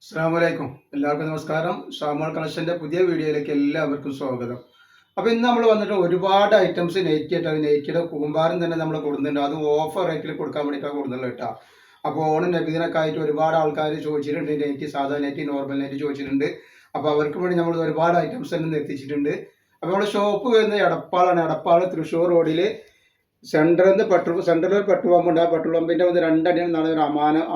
അസ്സലാമലൈക്കും. എല്ലാവർക്കും നമസ്കാരം. ഷാമോൾ കളക്ഷൻ്റെ പുതിയ വീഡിയോയിലേക്ക് എല്ലാവർക്കും സ്വാഗതം. അപ്പോൾ ഇന്ന് നമ്മൾ വന്നിട്ട് ഒരുപാട് ഐറ്റംസ് നൈറ്റി ആയിട്ടാണ്. നൈറ്റിയുടെ കൂമ്പാരം തന്നെ നമ്മൾ കൊടുക്കുന്നുണ്ട്. അത് ഓഫർ റേറ്റിൽ കൊടുക്കാൻ വേണ്ടിയിട്ടാണ് കൊടുക്കുന്നുള്ളത് കേട്ടോ. അപ്പോൾ ഓണം നബിദിനൊക്കെ ആയിട്ട് ഒരുപാട് ആൾക്കാർ ചോദിച്ചിട്ടുണ്ട്. നൈറ്റി, സാധാ നൈറ്റി, നോർമൽ നൈറ്റി ചോദിച്ചിട്ടുണ്ട്. അപ്പോൾ അവർക്ക് വേണ്ടി നമ്മൾ ഒരുപാട് ഐറ്റംസ് തന്നെ എത്തിച്ചിട്ടുണ്ട്. അപ്പോൾ നമ്മുടെ ഷോപ്പ് വരുന്നത് എടപ്പാളാണ്. എടപ്പാൾ തൃശ്ശൂർ റോഡിൽ സെൻറ്ററിൽ ഒരു പെട്രോൾ പമ്പ് ഉണ്ട്. ആ പെട്രോൾ പമ്പിൻ്റെ ഒന്ന് രണ്ടടിയാണ് നാളെ ഒരു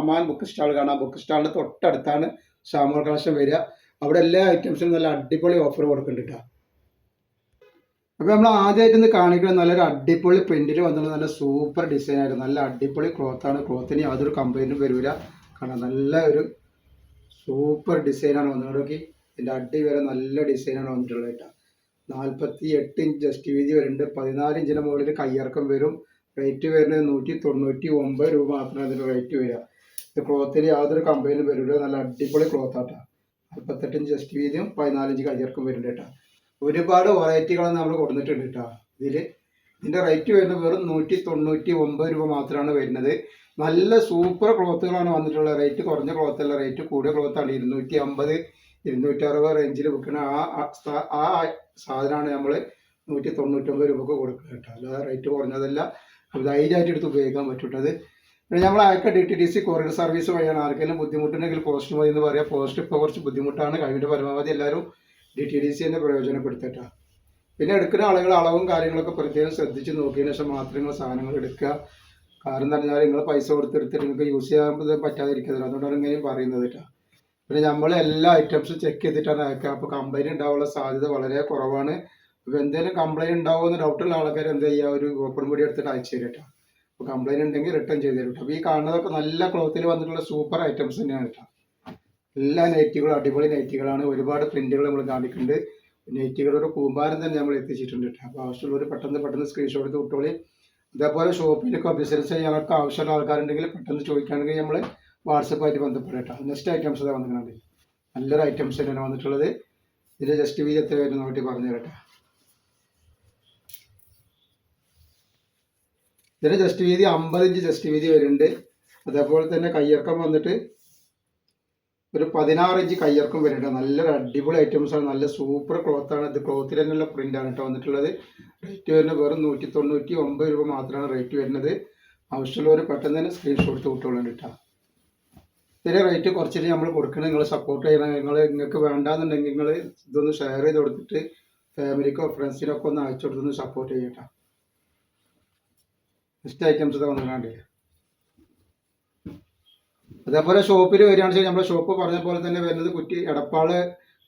അമാൻ ബുക്ക് സ്റ്റാൾ കാണാം. ബുക്ക് സ്റ്റാളിന് തൊട്ടടുത്താണ് ഷാമോൾ കളക്ഷൻ വരിക. അവിടെ എല്ലാ ഐറ്റംസിനും നല്ല അടിപൊളി ഓഫർ കൊടുക്കുന്നുണ്ട് കേട്ടോ. അപ്പോൾ നമ്മൾ ആദ്യമായിട്ട് ഇന്ന് കാണിക്കുന്നത് നല്ലൊരു അടിപൊളി പ്രിന്റിൽ വന്നുള്ള നല്ല സൂപ്പർ ഡിസൈൻ ആയിരുന്നു. നല്ല അടിപൊളി ക്ലോത്താണ്. ക്ലോത്തിന് യാതൊരു കംപ്ലൈൻറ്റും വരില്ല. കാരണം നല്ല ഒരു സൂപ്പർ ഡിസൈനാണ് വന്നത്. നോക്കി ഇതിൻ്റെ അടി വരെ നല്ല ഡിസൈനാണ് വന്നിട്ടുള്ളത് കേട്ടോ. 48 ഇഞ്ച് ജസ്റ്റ് വീതി വരുന്നുണ്ട്. 14 ഇഞ്ചിന് മുകളിൽ കയ്യിറക്കം വരും. റേറ്റ് വരുന്നത് 199 രൂപ മാത്രമേ അതിൻ്റെ റേറ്റ് വരിക. ഇത് ക്ലോത്തിൽ യാതൊരു കംപ്ലൈൻറ്റും വരില്ല. നല്ല അടിപൊളി ക്ലോത്താട്ടോ. 48 ഇഞ്ച് ജസ്റ്റ് വീതിയും 14 ഇഞ്ച് കയ്യിറക്കം വരുന്നുണ്ട് കേട്ടോ. ഒരുപാട് വെറൈറ്റികളാണ് നമ്മൾ കൊടുത്തിട്ടുണ്ട് കേട്ടോ. ഇതിൻ്റെ റേറ്റ് വരുന്നത് വെറും 199 രൂപ മാത്രമാണ് വരുന്നത്. നല്ല സൂപ്പർ ക്ലോത്തുകളാണ് വന്നിട്ടുള്ളത്. റേറ്റ് കുറഞ്ഞ ക്ലോത്തല്ല, റേറ്റ് കൂടിയ ക്ലോത്താണ്. 250 260 റേഞ്ചിൽ വിൽക്കുന്ന ആ സാധനമാണ് നമ്മൾ 199 രൂപക്ക് കൊടുക്കുക കേട്ടോ. അല്ലാതെ റേറ്റ് കുറഞ്ഞതല്ല. ധൈര്യമായിട്ട് എടുത്ത് ഉപയോഗിക്കാൻ പറ്റുന്നത്. പിന്നെ നമ്മൾ അയക്ക DTDC കൊറിയർ സർവീസ് വഴിയാണ്. ആർക്കെങ്കിലും ബുദ്ധിമുട്ടുണ്ടെങ്കിൽ പോസ്റ്റ് മതി എന്ന് പറയാം. പോസ്റ്റ് ഇപ്പോൾ കുറച്ച് ബുദ്ധിമുട്ടാണ്. കഴിവിൻ്റെ പരമാവധി എല്ലാവരും DTDC തന്നെ പ്രയോജനപ്പെടുത്തട്ടോ. പിന്നെ എടുക്കുന്ന ആളുകൾ അളവും കാര്യങ്ങളൊക്കെ പ്രത്യേകം ശ്രദ്ധിച്ച് നോക്കിയതിന് ശേഷം മാത്രം നിങ്ങൾ സാധനങ്ങൾ എടുക്കുക. കാരണം എന്താ പറഞ്ഞാൽ നിങ്ങൾ പൈസ കൊടുത്തെടുത്തിട്ട് നിങ്ങൾക്ക് യൂസ് ചെയ്യാൻ പറ്റാതിരിക്കുന്നത്. അതുകൊണ്ടാണ് ഇങ്ങനെയും പറയുന്നത് കേട്ടോ. പിന്നെ നമ്മൾ എല്ലാ ഐറ്റംസും ചെക്ക് ചെയ്തിട്ടാണ് അയക്കുക. അപ്പോൾ കംപ്ലൈൻറ്റ് ഉണ്ടാവാനുള്ള സാധ്യത വളരെ കുറവാണ്. അപ്പോൾ എന്തെങ്കിലും കംപ്ലൈൻറ്റ് ഉണ്ടാവുമെന്ന് ഡൗട്ടുള്ള ആൾക്കാർ എന്ത് ചെയ്യുക, ഒരു ഓപ്പൺ ബോഡി എടുത്തിട്ട് അയച്ചു തരും കേട്ടോ. അപ്പോൾ കംപ്ലൈൻറ്റ് ഉണ്ടെങ്കിൽ റിട്ടേൺ ചെയ്ത് തരും കേട്ടോ. അപ്പോൾ ഈ കാണുന്നതൊക്കെ നല്ല ക്ലോത്തിൽ വന്നിട്ടുള്ള സൂപ്പർ ഐറ്റംസ് തന്നെയാണ് കേട്ടോ. എല്ലാ നൈറ്റികളും അടിപൊളി നൈറ്റികളാണ്. ഒരുപാട് പ്രിൻറ്റുകൾ നമ്മൾ കാണിക്കുന്നുണ്ട്. നൈറ്റികളൊരു കൂമ്പാരം തന്നെ നമ്മൾ എത്തിച്ചിട്ടുണ്ട് കേട്ടോ. അപ്പോൾ ആവശ്യമുള്ളവർ പെട്ടെന്ന് സ്ക്രീൻഷോട്ട് എടുത്ത് വിട്ടോളി. അതേപോലെ ഷോപ്പിലൊക്കെ ബിസിനസ് ചെയ്യാനൊക്കെ ആവശ്യമുള്ള ആൾക്കാരുണ്ടെങ്കിൽ പെട്ടെന്ന് ചോദിക്കുകയാണെങ്കിൽ നമ്മൾ വാട്സപ്പായിട്ട് ബന്ധപ്പെടാം കേട്ടോ. നെക്സ്റ്റ് ഐറ്റംസ് ഇതാ വന്നിട്ടുണ്ട്. നല്ലൊരു ഐറ്റംസ് തന്നെയാണ് വന്നിട്ടുള്ളത്. ഇതിൻ്റെ ജസ്റ്റ് വീതി എത്ര വരുന്ന വേണ്ടി പറഞ്ഞു കേട്ടോ. ഇതിന് ജസ്റ്റ് വീതി 50 ഇഞ്ച് ജസ്റ്റ് വീതി വരുന്നുണ്ട്. അതേപോലെ തന്നെ കയ്യിറക്കം വന്നിട്ട് ഒരു 16 ഇഞ്ച് കയ്യിറക്കം വരുന്നുണ്ട്. നല്ലൊരു അടിപൊളി ഐറ്റംസാണ്. നല്ല സൂപ്പർ ക്ലോത്താണ്. ഇത് ക്ലോത്തിൽ തന്നെയുള്ള പ്രിൻ്റാണ് കേട്ടോ വന്നിട്ടുള്ളത്. റേറ്റ് വരുന്നത് വെറും 199 രൂപ മാത്രമാണ് റേറ്റ് വരുന്നത്. ആവശ്യമുള്ളവർ പെട്ടെന്ന് തന്നെ സ്ക്രീൻഷോട്ട് എടുത്ത് വിട്ടോളാം കേട്ടോ. ഇതിൻ്റെ റേറ്റ് കുറച്ചിട്ട് നമ്മൾ കൊടുക്കണം. നിങ്ങൾ സപ്പോർട്ട് ചെയ്യണം. നിങ്ങൾക്ക് വേണ്ടാന്നുണ്ടെങ്കിൽ നിങ്ങൾ ഇതൊന്ന് ഷെയർ ചെയ്ത് കൊടുത്തിട്ട് ഫാമിലിക്കോ ഫ്രണ്ട്സിനൊക്കെ ഒന്ന് അയച്ചു കൊടുത്തൊന്ന് സപ്പോർട്ട് ചെയ്യട്ടോ. നെക്സ്റ്റ് ഐറ്റംസ് ഇത് വന്നിട്ടുണ്ട്. അതേപോലെ ഷോപ്പിൽ വരികയാണെന്ന് വെച്ചാൽ നമ്മുടെ ഷോപ്പ് പറഞ്ഞ പോലെ തന്നെ വരുന്നത് എടപ്പാള്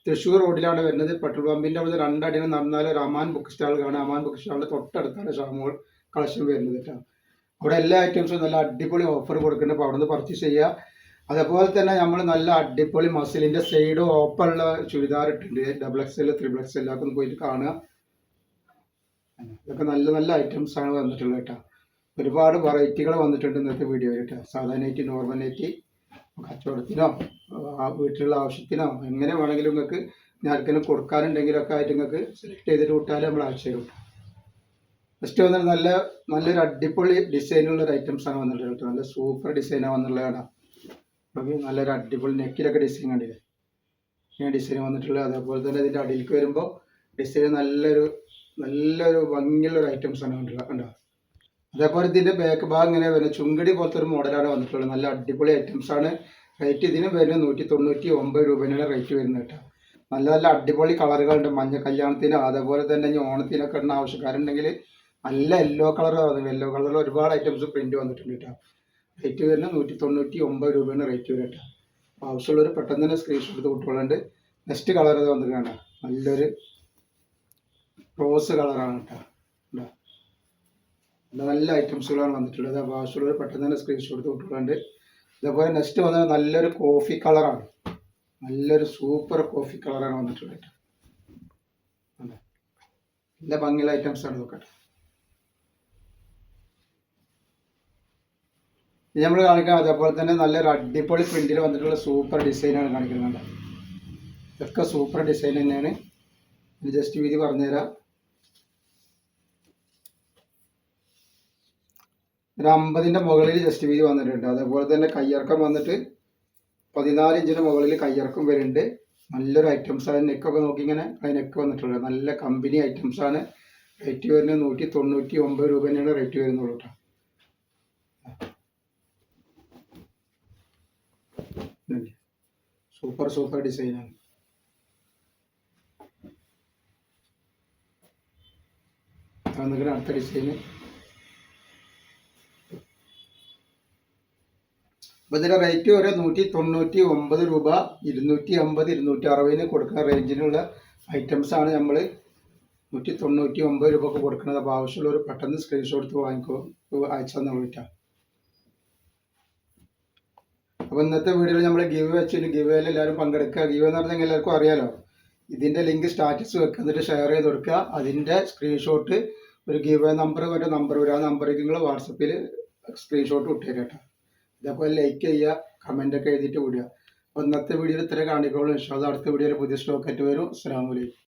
തൃശ്ശൂർ റോഡിലാണ് വരുന്നത്. പെട്രോൾ പമ്പിൻ്റെ അവിടെ 2 അടിയിൽ നടന്നാൽ ഒരു അമാൻ ബുക്ക് സ്റ്റാൾ കാണാം. അമാൻ ബുക്ക് സ്റ്റാളിൻ്റെ തൊട്ടടുത്താണ് ഷാമോൾ കളക്ഷൻ വരുന്നത് കേട്ടോ. അവിടെ എല്ലാ ഐറ്റംസും നല്ല അടിപൊളി ഓഫർ കൊടുക്കുന്നുണ്ട്. അപ്പോൾ അവിടെ നിന്ന് പർച്ചേസ് ചെയ്യുക. അതേപോലെ തന്നെ നമ്മൾ നല്ല അടിപൊളി മസിലിൻ്റെ സൈഡ് ഓപ്പൺ ഉള്ള ചുരിദാർ ഇട്ടുണ്ട്. XXL, XXL ഒക്കെ ഒന്ന് പോയിട്ട് കാണുക. ഇതൊക്കെ നല്ല നല്ല ഐറ്റംസ് ആണ് വന്നിട്ടുള്ളത് കേട്ടോ. ഒരുപാട് വെറൈറ്റികൾ വന്നിട്ടുണ്ട് ഇന്നത്തെ വീഡിയോയിൽ കേട്ടോ. സാധാ നൈറ്റി, നോർമൽ നൈറ്റി, കച്ചവടത്തിനോ വീട്ടിലുള്ള ആവശ്യത്തിനോ എങ്ങനെ വേണമെങ്കിലും നിങ്ങൾക്ക് ആർക്കെങ്കിലും കൊടുക്കാനുണ്ടെങ്കിലൊക്കെ ആയിട്ട് നിങ്ങൾക്ക് സെലക്ട് ചെയ്തിട്ട് വിട്ടാലും നമ്മൾ അയച്ചു തരും. ഫസ്റ്റ് വന്നിട്ട് നല്ലൊരു അടിപൊളി ഡിസൈനുള്ളൊരു ഐറ്റംസാണ് വന്നിട്ടുള്ളത് കേട്ടോ. നല്ല സൂപ്പർ ഡിസൈനാണ് വന്നിട്ടുള്ളതാണ്. നല്ലൊരു അടിപൊളി നെക്കിലൊക്കെ ഡിസൈൻ കണ്ടില്ലേ, ഇങ്ങനെ ഡിസൈൻ വന്നിട്ടുള്ളത്. അതേപോലെ തന്നെ ഇതിൻ്റെ അടിയിലേക്ക് വരുമ്പോൾ ഡിസൈൻ നല്ലൊരു ഭംഗിയുള്ളൊരു ഐറ്റംസാണ് വന്നിട്ടുള്ളത് കണ്ടോ. അതേപോലെ ഇതിൻ്റെ ബാക്ക് ഭാഗം ഇങ്ങനെ വരുന്നത് ചുങ്കടി പോലത്തെ ഒരു മോഡലാണ് വന്നിട്ടുള്ളത്. നല്ല അടിപൊളി ഐറ്റംസാണ്. റേറ്റ് ഇതിന് വരുന്നത് 199 രൂപയാണ് റേറ്റ് വരുന്നത് കേട്ടോ. നല്ല നല്ല അടിപൊളി കളറുകളുണ്ട്. മഞ്ഞ കല്യാണത്തിന് അതേപോലെ തന്നെ ഇനി ഓണത്തിനൊക്കെ ഇടുന്ന ആവശ്യക്കാരുണ്ടെങ്കിൽ നല്ല യെല്ലോ കളർ വന്നിട്ടുണ്ട്. യെല്ലോ കളറിൽ ഒരുപാട് ഐറ്റംസ് പ്രിൻറ്റ് വന്നിട്ടുണ്ട് കേട്ടോ. റേറ്റ് വരുന്നത് 199 രൂപയാണ് റേറ്റ് വരും കേട്ടോ. അപ്പോൾ ആവശ്യമുള്ളവർ പെട്ടെന്ന് തന്നെ സ്ക്രീൻഷോട്ട് എടുത്ത് വിട്ടുകൊള്ളുണ്ട്. നെക്സ്റ്റ് കളർ ഇത് വന്നിട്ടുണ്ട്. നല്ലൊരു റോസ് കളറാണ് കേട്ടോ. നല്ല ഐറ്റംസുകളാണ് വന്നിട്ടുള്ളത്. അപ്പോൾ ആവശ്യമുള്ളവർ പെട്ടെന്ന് തന്നെ സ്ക്രീൻഷോട്ട് എടുത്ത് വിട്ടുകൊള്ളുണ്ട്. അതേപോലെ നെക്സ്റ്റ് വന്നത് നല്ലൊരു കോഫി കളറാണ്. നല്ലൊരു സൂപ്പർ കോഫി കളറാണ് വന്നിട്ടുള്ളത് കേട്ടോ. നല്ല ഭംഗിയുള്ള ഐറ്റംസാണ് നോക്കട്ടെ. ഇത് നമ്മൾ കാണിക്കാം. അതേപോലെ തന്നെ നല്ലൊരു അടിപൊളി പ്രിന്റിൽ വന്നിട്ടുള്ള സൂപ്പർ ഡിസൈനാണ് കാണിക്കുന്നത്. ഇതൊക്കെ സൂപ്പർ ഡിസൈൻ തന്നെയാണ്. ഇത് ജസ്റ്റ് വീതി പറഞ്ഞുതരാം. ഒരു 50ൻ്റെ മുകളിൽ ജസ്റ്റ് വീതി വന്നിട്ടുണ്ട്. അതേപോലെ തന്നെ കയ്യിറക്കം വന്നിട്ട് 14 ഇഞ്ചിന് മുകളിൽ കയ്യിറക്കം വരുന്നുണ്ട്. നല്ലൊരു ഐറ്റംസ് ആണ്. നെക്കൊക്കെ നോക്കി ഇങ്ങനെ നെക്ക് വന്നിട്ടുള്ളത് നല്ല കമ്പനി ഐറ്റംസ് ആണ്. റേറ്റ് വരുന്നത് 199 രൂപ തന്നെയാണ് റേറ്റ് വരുന്നുള്ളൂ കേട്ടോ. സൂപ്പർ ഡിസൈനാണ്. അടുത്ത ഡിസൈന്. അപ്പോൾ ഇതിൻ്റെ റേറ്റ് വരെ 199 രൂപ, 250, 260 കൊടുക്കുന്ന റേഞ്ചിലുള്ള ഐറ്റംസ് ആണ് നമ്മൾ 199 രൂപക്ക് കൊടുക്കുന്നത്. അപ്പോൾ ആവശ്യമുള്ളവർ പെട്ടെന്ന് സ്ക്രീൻഷോട്ട് എടുത്ത് വാങ്ങിക്കോ, അയച്ചു തന്നാൽ വിളിക്കാം. അപ്പോൾ ഇന്നത്തെ വീഡിയോയിൽ നമ്മൾ ഗിവ് വെച്ചിട്ട് ഗിവേയിൽ എല്ലാവരും പങ്കെടുക്കുക. ഗിവ് എന്ന് പറഞ്ഞാൽ എല്ലാവർക്കും അറിയാലോ. ഇതിൻ്റെ ലിങ്ക് സ്റ്റാറ്റസ് വെക്കുക, എന്നിട്ട് ഷെയർ ചെയ്ത് കൊടുക്കുക. അതിൻ്റെ സ്ക്രീൻഷോട്ട് ഒരു ഗിവ് നമ്പർ ഒരു നമ്പർ വരും, ആ നമ്പറേക്ക് നിങ്ങൾ വാട്സപ്പിൽ സ്ക്രീൻഷോട്ട് വിട്ടുതരാം കേട്ടോ. ഇതേപോലെ ലൈക്ക് ചെയ്യുക, കമൻ്റൊക്കെ എഴുതിയിട്ട് വിടുക. അപ്പോൾ ഇന്നത്തെ വീഡിയോയിൽ ഇത്ര കാണിക്കോളൂ. ഇൻഷാ അല്ലാഹ് അടുത്ത വീഡിയോയിൽ പുതിയ സ്റ്റോക്ക് ആയിട്ട് വരും. അസ്സലാമു അലൈക്കും.